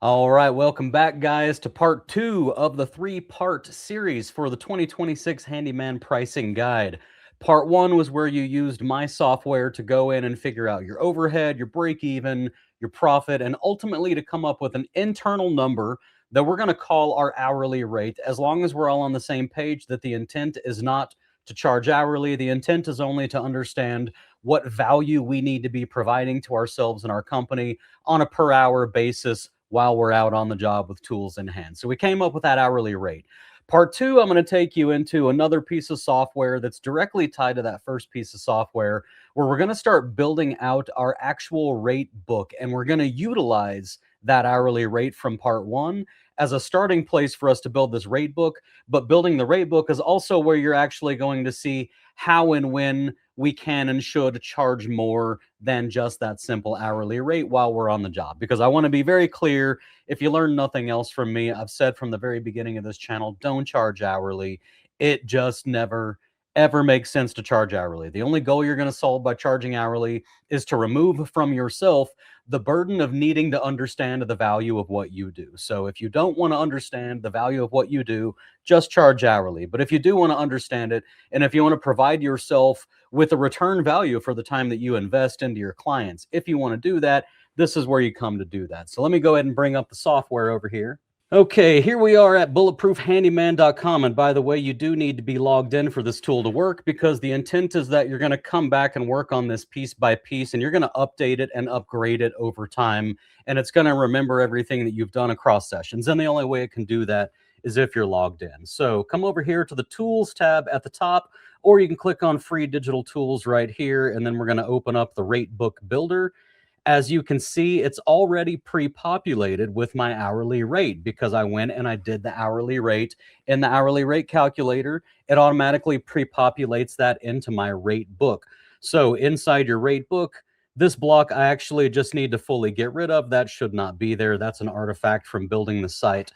All right, welcome back, guys, to part two of the three-part series for the 2026 Handyman Pricing Guide. Part one was where you used my software to go in and figure out your overhead, your break-even, your profit, and ultimately to come up with an internal number that we're going to call our hourly rate, as long as we're all on the same page that the intent is not to charge hourly. The intent is only to understand what value we need to be providing to ourselves and our company on a per-hour basis while we're out on the job with tools in hand. So we came up with that hourly rate. Part two, I'm going to take you into another piece of software that's directly tied to that first piece of software, where we're going to start building out our actual rate book. And we're going to utilize that hourly rate from part one as a starting place for us to build this rate book. But building the rate book is also where you're actually going to see how and when we can and should charge more than just that simple hourly rate while we're on the job. Because I want to be very clear, if you learn nothing else from me, I've said from the very beginning of this channel, don't charge hourly. It just never, ever makes sense to charge hourly. The only goal you're going to solve by charging hourly is to remove from yourself the burden of needing to understand the value of what you do. So if you don't want to understand the value of what you do, just charge hourly. But if you do want to understand it, and if you want to provide yourself with a return value for the time that you invest into your clients, if you want to do that, this is where you come to do that. So let me go ahead and bring up the software over here. Okay, here we are at bulletproofhandyman.com. And by the way, you do need to be logged in for this tool to work, because the intent is that you're going to come back and work on this piece by piece, and you're going to update it and upgrade it over time. And it's going to remember everything that you've done across sessions. And the only way it can do that is if you're logged in. So come over here to the Tools tab at the top, or you can click on Free Digital Tools right here, and then we're going to open up the Rate Book Builder. As you can see, it's already pre-populated with my hourly rate, because I went and I did the hourly rate in the hourly rate calculator. It automatically pre-populates that into my rate book. So inside your rate book, this block I actually just need to fully get rid of. That should not be there. That's an artifact from building the site.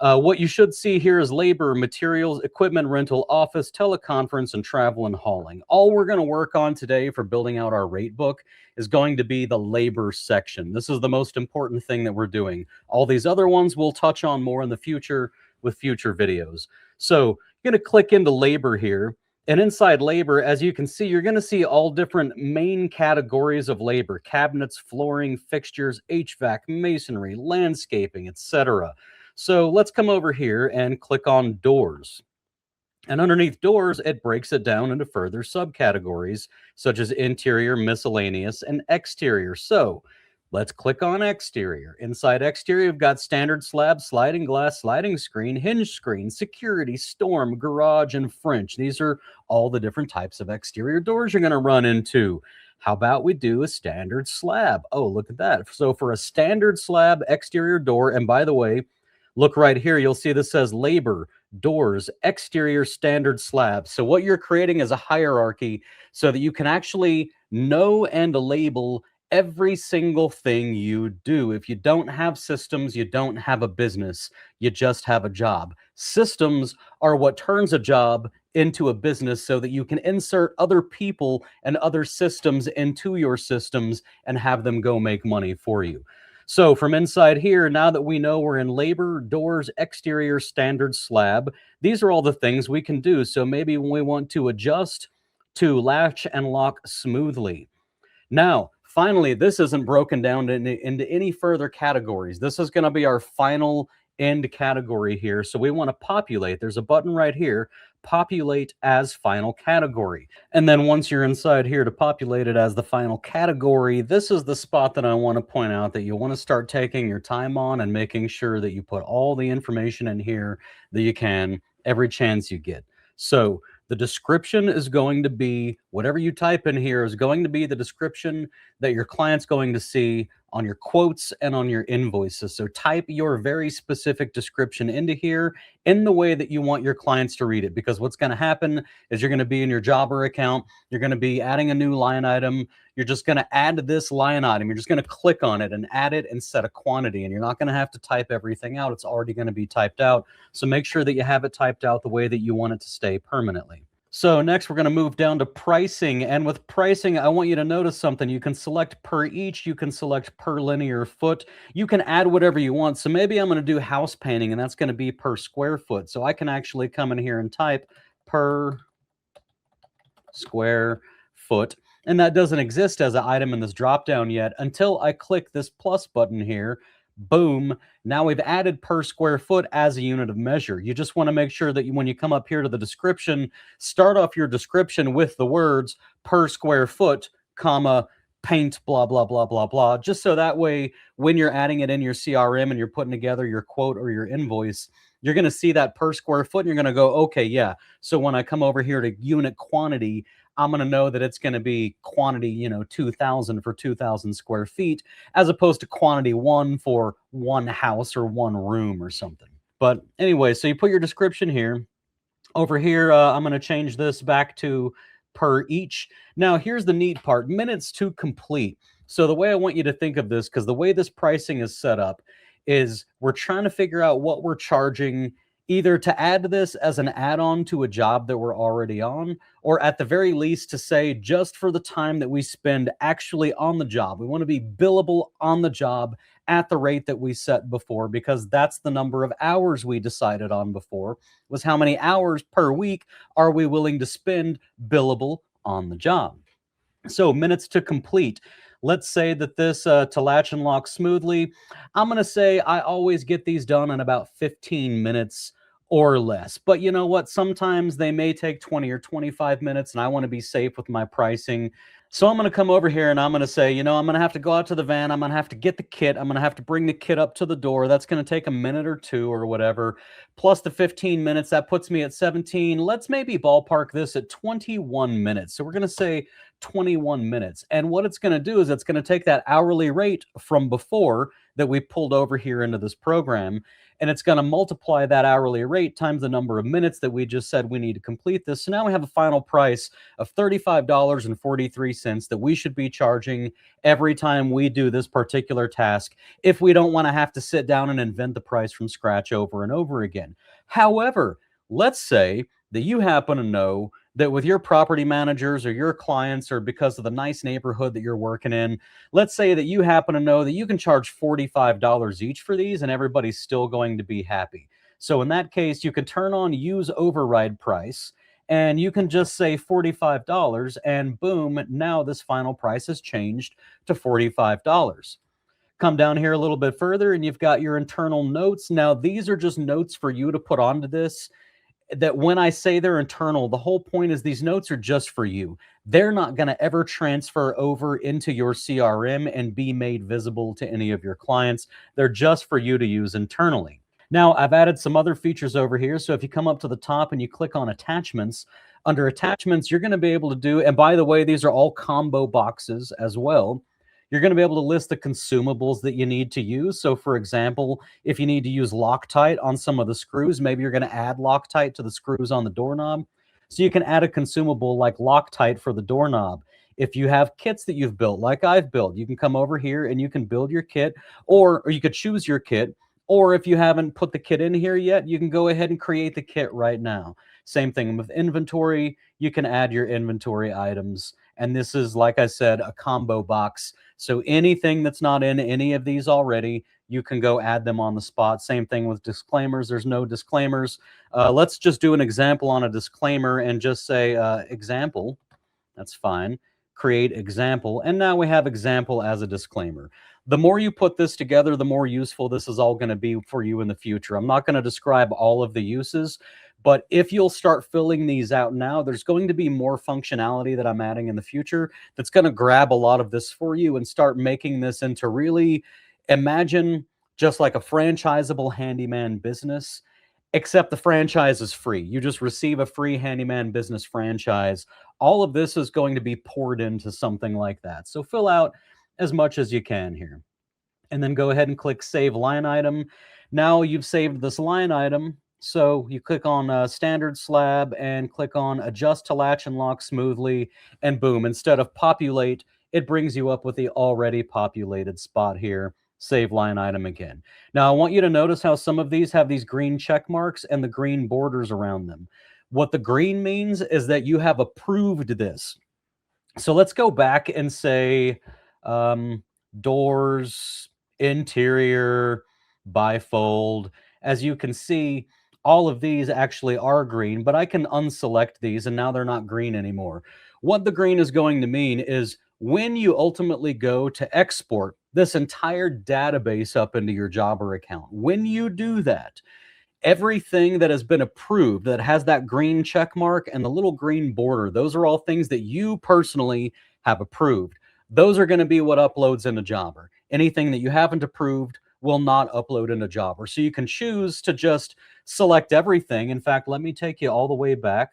What you should see here is labor, materials, equipment rental, office, teleconference, and travel and hauling. All we're going to work on today for building out our rate book is going to be the labor section. This is the most important thing that we're doing. All these other ones we'll touch on more in the future with future videos. So you're going to click into labor here. And inside labor, as you can see, you're going to see all different main categories of labor: cabinets, flooring, fixtures, HVAC, masonry, landscaping, etc. So let's come over here and click on doors. And underneath doors, it breaks it down into further subcategories, such as interior, miscellaneous, and exterior. So let's click on exterior. Inside exterior, we've got standard slab, sliding glass, sliding screen, hinge screen, security, storm, garage, and French. These are all the different types of exterior doors you're going to run into. How about we do a standard slab? Oh, look at that. So for a standard slab exterior door, and by the way, look right here, you'll see this says labor, doors, exterior standard slab. So what you're creating is a hierarchy so that you can actually know and label every single thing you do. If you don't have systems, you don't have a business, you just have a job. Systems are what turns a job into a business, so that you can insert other people and other systems into your systems and have them go make money for you. So from inside here, now that we know we're in labor, doors, exterior, standard slab, these are all the things we can do. So maybe when we want to adjust to latch and lock smoothly. Now, finally, this isn't broken down into any further categories. This is going to be our final end category here. So we want to populate. There's a button right here, populate as final category. And then once you're inside here to populate it as the final category, this is the spot that I want to point out that you want to start taking your time on and making sure that you put all the information in here that you can every chance you get. So the description is going to be, whatever you type in here is going to be the description that your client's going to see on your quotes and on your invoices. So type your very specific description into here in the way that you want your clients to read it, because what's going to happen is you're going to be in your jobber account, you're going to be adding a new line item, you're just going to add this line item, you're just going to click on it and add it and set a quantity, and you're not going to have to type everything out. It's already going to be typed out. So make sure that you have it typed out the way that you want it to stay permanently. So next we're going to move down to pricing. And with pricing, I want you to notice something. You can select per each, you can select per linear foot, you can add whatever you want. So maybe I'm going to do house painting and that's going to be per square foot. So I can actually come in here and type per square foot. And that doesn't exist as an item in this dropdown yet until I click this plus button here. Boom. Now we've added per square foot as a unit of measure. You just want to make sure that when you come up here to the description, start off your description with the words per square foot, comma, paint, blah, blah, blah, blah, blah. Just so that way, when you're adding it in your CRM and you're putting together your quote or your invoice, you're going to see that per square foot and you're going to go, okay, yeah. So when I come over here to unit quantity, I'm going to know that it's going to be quantity, 2000 for 2000 square feet, as opposed to quantity 1 for one house or one room or something. But anyway, so you put your description here. Over here, I'm going to change this back to per each. Now, here's the neat part, minutes to complete. So the way I want you to think of this, because the way this pricing is set up is we're trying to figure out what we're charging either to add this as an add-on to a job that we're already on, or at the very least to say just for the time that we spend actually on the job. We want to be billable on the job at the rate that we set before, because that's the number of hours we decided on before, was how many hours per week are we willing to spend billable on the job. So minutes to complete. Let's say that this to latch and lock smoothly, I'm going to say I always get these done in about 15 minutes or less. But you know what? Sometimes they may take 20 or 25 minutes, and I want to be safe with my pricing. So I'm going to come over here and I'm going to say, I'm going to have to go out to the van. I'm going to have to get the kit. I'm going to have to bring the kit up to the door. That's going to take a minute or two or whatever. Plus the 15 minutes, that puts me at 17. Let's maybe ballpark this at 21 minutes. So we're going to say 21 minutes. And what it's going to do is it's going to take that hourly rate from before that we pulled over here into this program, and it's going to multiply that hourly rate times the number of minutes that we just said we need to complete this. So now we have a final price of $35.43 that we should be charging every time we do this particular task, if we don't want to have to sit down and invent the price from scratch over and over again. However, let's say that you happen to know that with your property managers or your clients, or because of the nice neighborhood that you're working in, let's say that you happen to know that you can charge $45 each for these and everybody's still going to be happy. So in that case, you can turn on use override price and you can just say $45 and boom, now this final price has changed to $45. Come down here a little bit further and you've got your internal notes. Now, these are just notes for you to put onto this, that when I say they're internal, the whole point is these notes are just for you. They're not going to ever transfer over into your CRM and be made visible to any of your clients. They're just for you to use internally. Now, I've added some other features over here. So if you come up to the top and you click on attachments, under attachments, you're going to be able to do, and by the way, these are all combo boxes as well. You're going to be able to list the consumables that you need to use. So for example, if you need to use Loctite on some of the screws, maybe you're going to add Loctite to the screws on the doorknob. So you can add a consumable like Loctite for the doorknob. If you have kits that you've built, like I've built, you can come over here and you can build your kit, or you could choose your kit. Or if you haven't put the kit in here yet, you can go ahead and create the kit right now. Same thing with inventory. You can add your inventory items. And this is, like I said, a combo box. So anything that's not in any of these already, you can go add them on the spot. Same thing with disclaimers. There's no disclaimers. Let's just do an example on a disclaimer and just say example. That's fine. Create example. And now we have example as a disclaimer. The more you put this together, the more useful this is all going to be for you in the future. I'm not going to describe all of the uses, but if you'll start filling these out now, there's going to be more functionality that I'm adding in the future that's going to grab a lot of this for you and start making this into really, imagine just like a franchisable handyman business, except the franchise is free. You just receive a free handyman business franchise. All of this is going to be poured into something like that. So fill out as much as you can here. And then go ahead and click Save Line Item. Now you've saved this line item. So you click on Standard Slab and click on Adjust to Latch and Lock Smoothly, and boom, instead of Populate, it brings you up with the already populated spot here. Save line item again. Now I want you to notice how some of these have these green check marks and the green borders around them. What the green means is that you have approved this. So let's go back and say doors, interior, bifold. As you can see, all of these actually are green, but I can unselect these and now they're not green anymore. What the green is going to mean is when you ultimately go to export this entire database up into your Jobber account, when you do that, everything that has been approved that has that green check mark and the little green border, those are all things that you personally have approved. Those are going to be what uploads into Jobber. Anything that you haven't approved will not upload into Jobber. So you can choose to just select everything. In fact, let me take you all the way back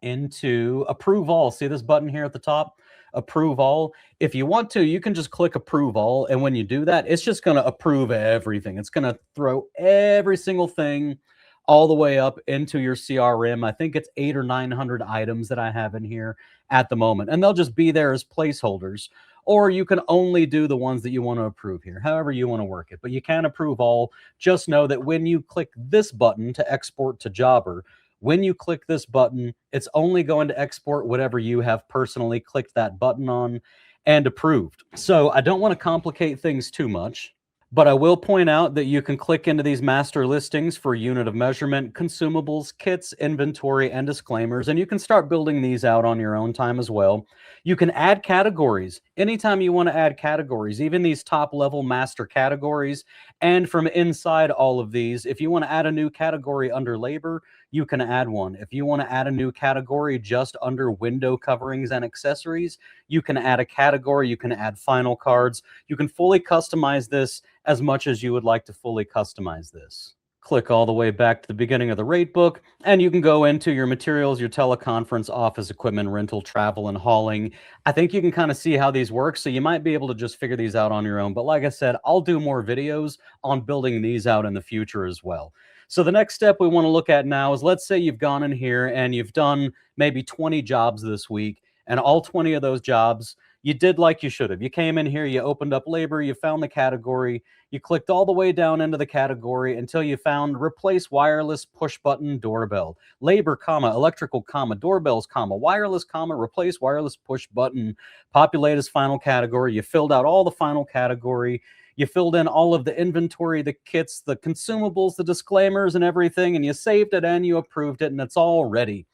into approve all. See this button here at the top? Approve all. If you want to, you can just click approve all. And when you do that, it's just going to approve everything. It's going to throw every single thing all the way up into your CRM. I think it's 800 or 900 items that I have in here at the moment. And they'll just be there as placeholders. Or you can only do the ones that you want to approve here, however you want to work it. But you can approve all. Just know that when you click this button to export to Jobber, when you click this button, it's only going to export whatever you have personally clicked that button on and approved. So I don't want to complicate things too much, but I will point out that you can click into these master listings for unit of measurement, consumables, kits, inventory, and disclaimers, and you can start building these out on your own time as well. You can add categories anytime you want to add categories, even these top level master categories. And from inside all of these, if you want to add a new category under labor, you can add one. If you want to add a new category just under window coverings and accessories, you can add a category. You can add final cards. You can fully customize this as much as you would like to fully customize this. Click all the way back to the beginning of the rate book, and you can go into your materials, your teleconference, office equipment, rental, travel, and hauling. I think you can kind of see how these work, so you might be able to just figure these out on your own. But like I said, I'll do more videos on building these out in the future as well. So the next step we want to look at now is, let's say you've gone in here and you've done maybe 20 jobs this week, and all 20 of those jobs you did like you should have. You came in here, you opened up labor, you found the category, you clicked all the way down into the category until you found replace wireless push button doorbell. Labor, comma, electrical, comma, doorbells, comma, wireless, comma, replace wireless push button. Populate as final category. You filled out all the final category. You filled in all of the inventory, the kits, the consumables, the disclaimers, and everything, and you saved it and you approved it, and it's all ready.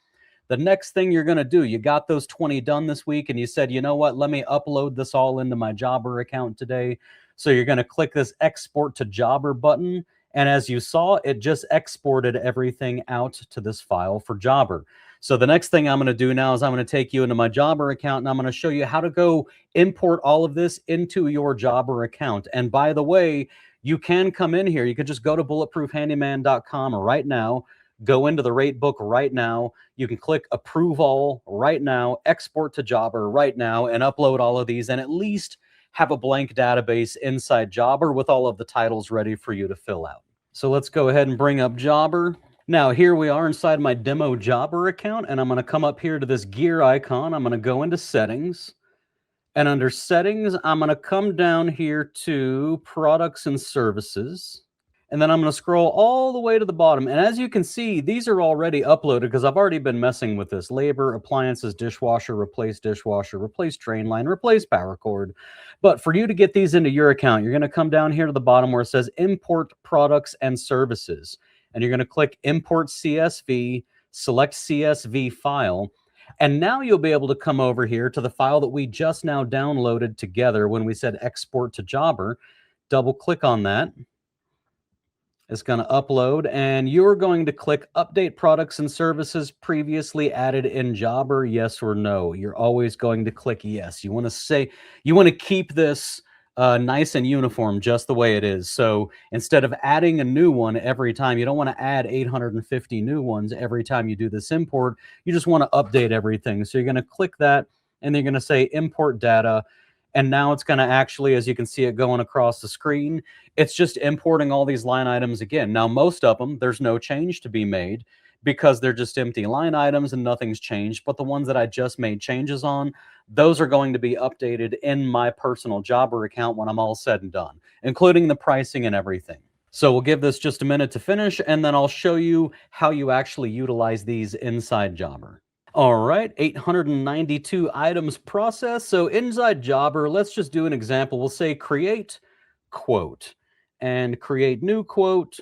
The next thing you're going to do, you got those 20 done this week, and you said, you know what, let me upload this all into my Jobber account today. So you're going to click this export to Jobber button. And as you saw, it just exported everything out to this file for Jobber. So the next thing I'm going to do now is I'm going to take you into my Jobber account, and I'm going to show you how to go import all of this into your Jobber account. And by the way, you can come in here. You could just go to bulletproofhandyman.com right now. Go into the rate book right now. You can click approve all right now, export to Jobber right now, and upload all of these, and at least have a blank database inside Jobber with all of the titles ready for you to fill out. So let's go ahead and bring up Jobber. Now here we are inside my demo Jobber account, and I'm going to come up here to this gear icon. I'm going to go into settings, and under settings, I'm going to come down here to products and services. And then I'm going to scroll all the way to the bottom. And as you can see, these are already uploaded because I've already been messing with this. Labor, appliances, dishwasher, replace drain line, replace power cord. But for you to get these into your account, you're going to come down here to the bottom where it says import products and services. And you're going to click import CSV, select CSV file. And now you'll be able to come over here to the file that we just now downloaded together when we said export to Jobber. Double click on that. It's going to upload, and you're going to click update products and services previously added in Jobber, yes or no. You're always going to click yes. You want to keep this nice and uniform just the way it is. So instead of adding a new one every time, you don't want to add 850 new ones every time you do this import. You just want to update everything. So you're going to click that, and you're going to say import data. And now it's going to actually, as you can see it going across the screen, it's just importing all these line items again. Now, most of them, there's no change to be made because they're just empty line items and nothing's changed. But the ones that I just made changes on, those are going to be updated in my personal Jobber account when I'm all said and done, including the pricing and everything. So we'll give this just a minute to finish, and then I'll show you how you actually utilize these inside Jobber. All right, 892 items processed. So inside Jobber, let's just do an example. We'll say create quote and create new quote.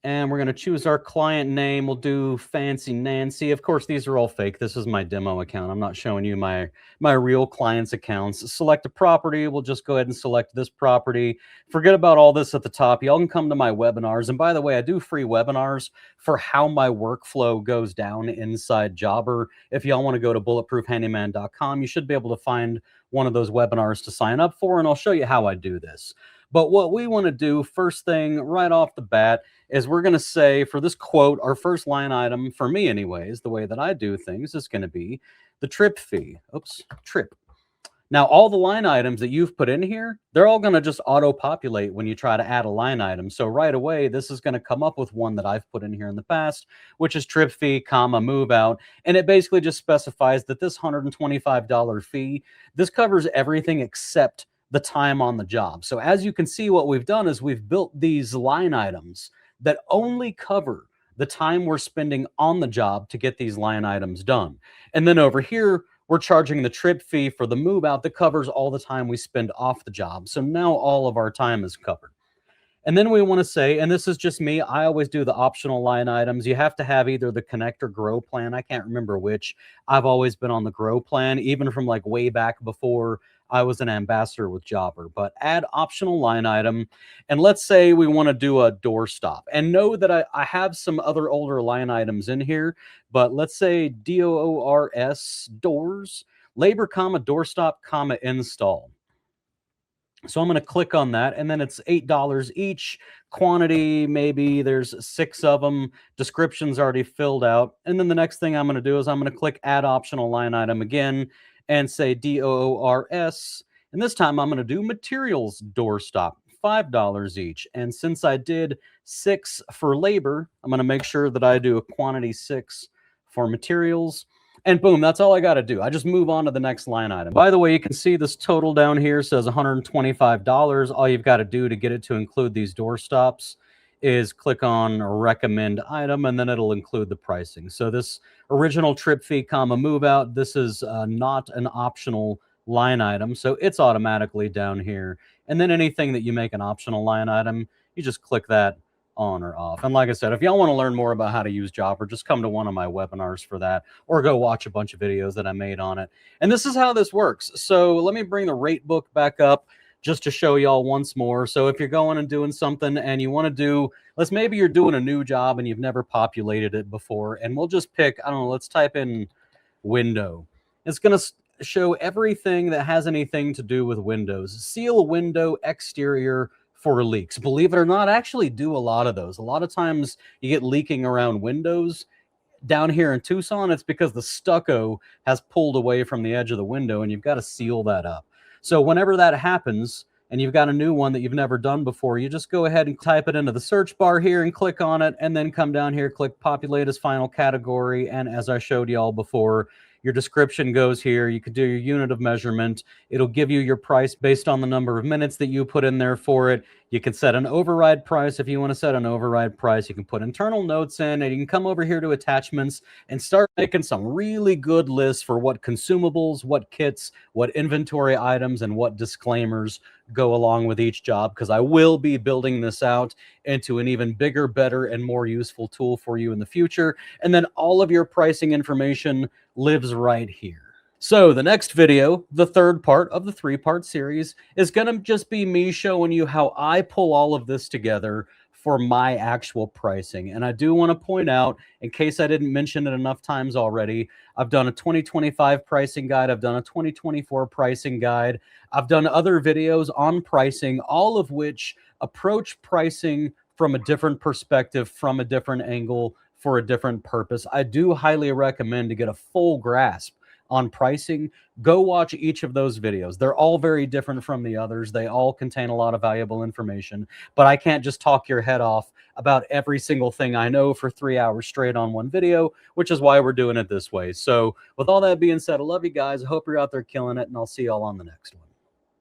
And we're going to choose our client name. We'll do Fancy Nancy. Of course, these are all fake. This is my demo account. I'm not showing you my real client's accounts. Select a property. We'll just go ahead and select this property. Forget about all this at the top. Y'all can come to my webinars. And by the way, I do free webinars for how my workflow goes down inside Jobber. If y'all want to go to bulletproofhandyman.com, you should be able to find one of those webinars to sign up for, and I'll show you how I do this. But what we want to do first thing right off the bat is we're going to say for this quote, our first line item, for me anyways, the way that I do things is going to be the trip fee. Oops, trip. Now, all the line items that you've put in here, they're all going to just auto-populate when you try to add a line item. So right away, this is going to come up with one that I've put in here in the past, which is trip fee, comma, move out. And it basically just specifies that this $125 fee, this covers everything except the time on the job. So as you can see, what we've done is we've built these line items that only cover the time we're spending on the job to get these line items done. And then over here, we're charging the trip fee for the move out that covers all the time we spend off the job. So now all of our time is covered. And then we want to say, and this is just me, I always do the optional line items. You have to have either the Connect or Grow plan. I can't remember which. I've always been on the Grow plan, even from like way back before I was an ambassador with Jobber. But add optional line item. And let's say we want to do a doorstop. And know that I have some other older line items in here. But let's say DOORS, doors, labor, comma, doorstop, comma, install. So I'm going to click on that, and then it's $8 each. Quantity, maybe there's 6 of them. Description's already filled out. And then the next thing I'm going to do is I'm going to click Add Optional Line Item again and say DOORS. And this time I'm going to do Materials Doorstop, $5 each. And since I did 6 for labor, I'm going to make sure that I do a quantity 6 for materials. And boom, that's all I got to do. I just move on to the next line item. By the way, you can see this total down here says $125. All you've got to do to get it to include these door stops is click on recommend item, and then it'll include the pricing. So this original trip fee, comma, move out, this is not an optional line item. So it's automatically down here. And then anything that you make an optional line item, you just click that on or off. And like I said, if y'all want to learn more about how to use Jobber, just come to one of my webinars for that, or go watch a bunch of videos that I made on it. And this is how this works. So let me bring the rate book back up just to show y'all once more. So if you're going and doing something and you want to do, maybe you're doing a new job and you've never populated it before, and we'll just pick, I don't know, let's type in window. It's going to show everything that has anything to do with windows. Seal window exterior for leaks. Believe it or not, I actually do a lot of those. A lot of times you get leaking around windows. Down here in Tucson, it's because the stucco has pulled away from the edge of the window, and you've got to seal that up. So whenever that happens and you've got a new one that you've never done before, you just go ahead and type it into the search bar here and click on it, and then come down here, click populate as final category. And as I showed y'all before, your description goes here. You could do your unit of measurement. It'll give you your price based on the number of minutes that you put in there for it. You can set an override price if you want to set an override price. You can put internal notes in, and you can come over here to attachments and start making some really good lists for what consumables, what kits, what inventory items, and what disclaimers go along with each job, because I will be building this out into an even bigger, better, and more useful tool for you in the future. And then all of your pricing information lives right here. So the next video, the third part of the 3-part series, is going to just be me showing you how I pull all of this together for my actual pricing. And I do want to point out, in case I didn't mention it enough times already, I've done a 2025 pricing guide. I've done a 2024 pricing guide. I've done other videos on pricing, all of which approach pricing from a different perspective, from a different angle, for a different purpose. I do highly recommend, to get a full grasp on pricing, go watch each of those videos. They're all very different from the others. They all contain a lot of valuable information, but I can't just talk your head off about every single thing I know for 3 hours straight on one video, which is why we're doing it this way. So with all that being said, I love you guys. I hope you're out there killing it, and I'll see y'all on the next one.